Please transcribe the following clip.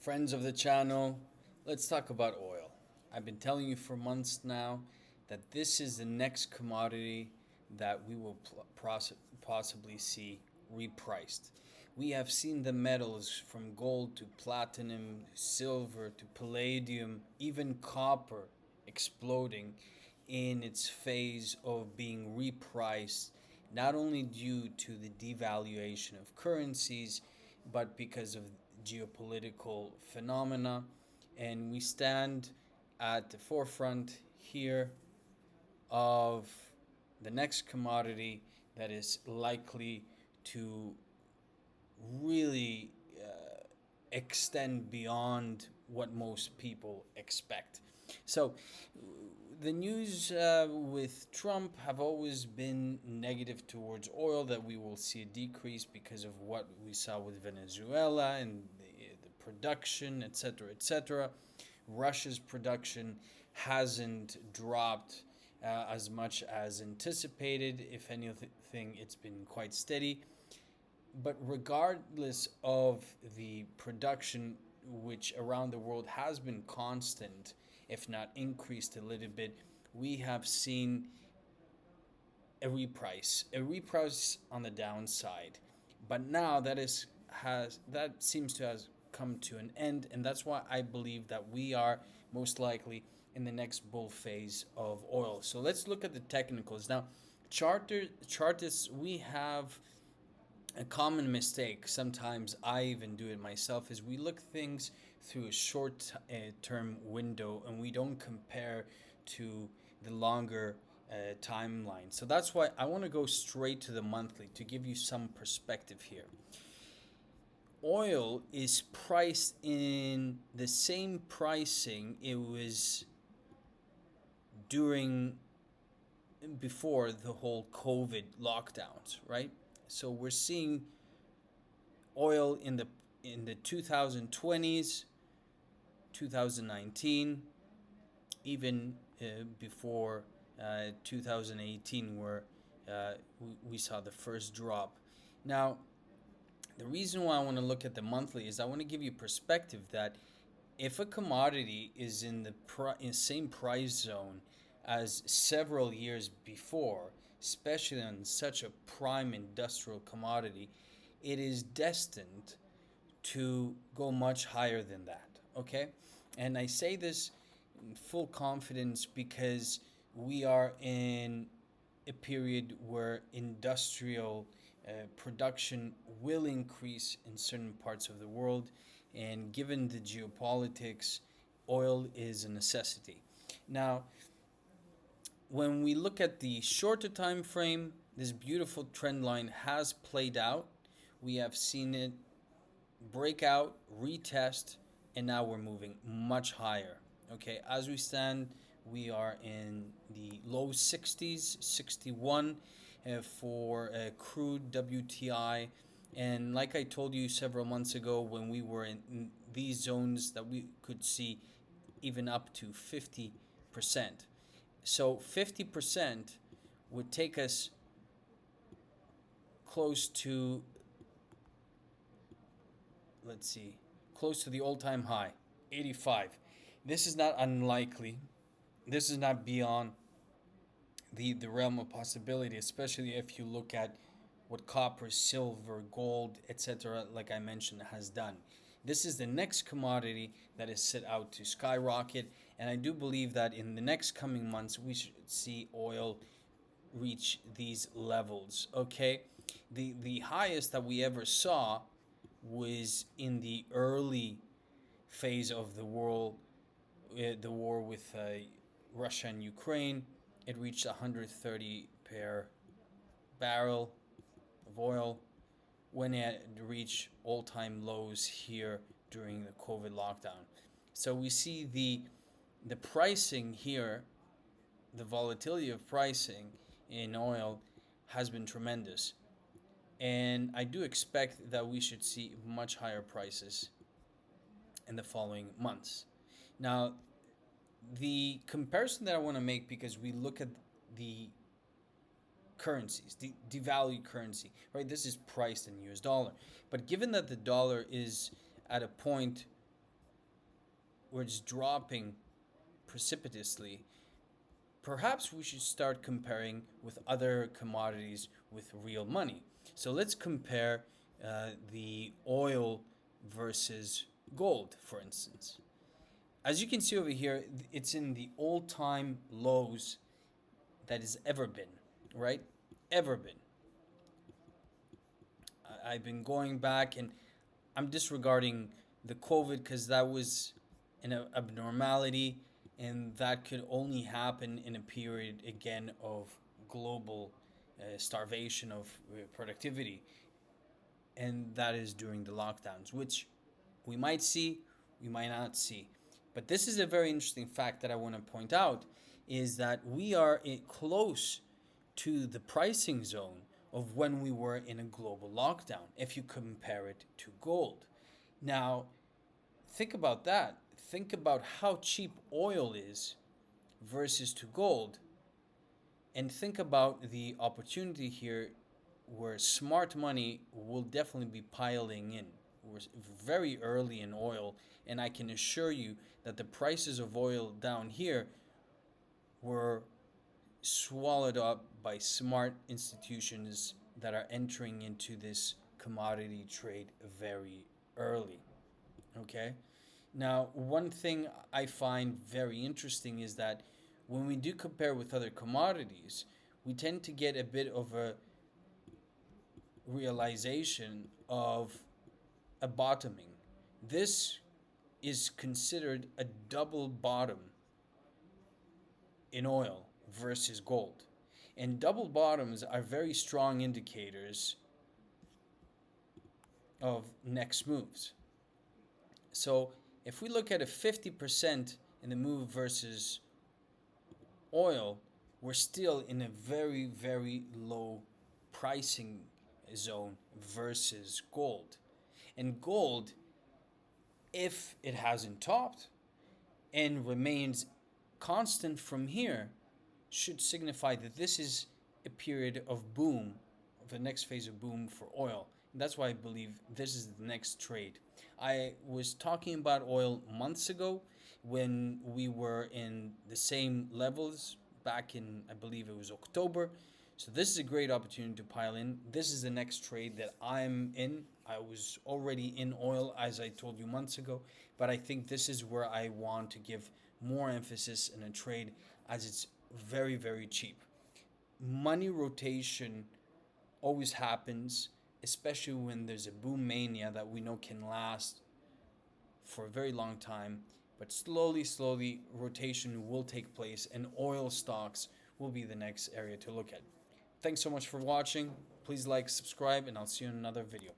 Friends of the channel, let's talk about oil. I've been telling you for months now that this is the next commodity that we will possibly see repriced. We have seen the metals from gold to platinum, silver to palladium, even copper exploding in its phase of being repriced, not only due to the devaluation of currencies, but because of geopolitical phenomena. And we stand at the forefront here of the next commodity that is likely to really extend beyond what most people expect. So, the news with Trump have always been negative towards oil, that we will see a decrease because of what we saw with Venezuela and the production, etc., etc. Russia's production hasn't dropped as much as anticipated. If anything, it's been quite steady. But regardless of the production, which around the world has been constant, if not increased a little bit, we have seen a reprice on the downside. But now that seems to have come to an end, and that's why I believe that we are most likely in the next bull phase of oil. So let's look at the technicals now. Chartists, we have a common mistake, sometimes I even do it myself, is we look things through a short term window and we don't compare to the longer timeline. So that's why I want to go straight to the monthly to give you some perspective here. Oil is priced in the same pricing it was during before the whole COVID lockdowns, right? So we're seeing oil in the 2020s, 2019, even before 2018, where we saw the first drop. Now, the reason why I want to look at the monthly is I want to give you perspective that if a commodity is in the same price zone as several years before, especially on such a prime industrial commodity, it is destined to go much higher than that. Okay? And I say this in full confidence because we are in a period where industrial production will increase in certain parts of the world, and given the geopolitics, oil is a necessity. Now, when we look at the shorter time frame, this beautiful trend line has played out. We have seen it break out, retest, and now we're moving much higher. Okay, as we stand, we are in the low 60s, 61 for crude WTI. And like I told you several months ago, when we were in these zones, that we could see even up to 50%. So 50% would take us close to, let's see, close to the all-time high, 85. This is not unlikely. This is not beyond the realm of possibility, especially if you look at what copper, silver, gold, etc., like I mentioned, has done. This is the next commodity that is set out to skyrocket, and I do believe that in the next coming months we should see oil reach these levels. Okay, the highest that we ever saw was in the early phase of the war with Russia and Ukraine. It reached 130 per barrel of oil when it reached all-time lows here during the COVID lockdown. So we see the pricing here, the volatility of pricing in oil has been tremendous. And I do expect that we should see much higher prices in the following months. Now, the comparison that I want to make, because we look at the currencies, the devalued currency, right? This is priced in US dollar. But given that the dollar is at a point where it's dropping precipitously, perhaps we should start comparing with other commodities with real money. So let's compare the oil versus gold, for instance. As you can see over here, it's in the all-time lows that has ever been, right? Ever been. I've been going back and I'm disregarding the COVID because that was an abnormality and that could only happen in a period again of global starvation of productivity, and that is during the lockdowns, which we might see, we might not see. But this is a very interesting fact that I want to point out is that we are close to the pricing zone of when we were in a global lockdown if you compare it to gold. Now, think about that. Think about how cheap oil is versus to gold, and think about the opportunity here where smart money will definitely be piling in. We're very early in oil, and I can assure you that the prices of oil down here were swallowed up by smart institutions that are entering into this commodity trade very early. Okay? Now, one thing I find very interesting is that when we do compare with other commodities, we tend to get a bit of a realization of a bottoming. This is considered a double bottom in oil versus gold. And double bottoms are very strong indicators of next moves. So if we look at a 50% in the move versus oil, we're still in a very, very low pricing zone versus gold. And gold, if it hasn't topped and remains constant from here, should signify that this is a period of boom, of the next phase of boom for oil. And that's why I believe this is the next trade. I was talking about oil months ago when we were in the same levels back in, I believe it was October. So this is a great opportunity to pile in. This is the next trade that I'm in. I was already in oil, as I told you months ago, but I think this is where I want to give more emphasis in a trade as it's very, very cheap. Money rotation always happens, especially when there's a boom mania that we know can last for a very long time. But slowly, slowly, rotation will take place and oil stocks will be the next area to look at. Thanks so much for watching. Please like, subscribe, and I'll see you in another video.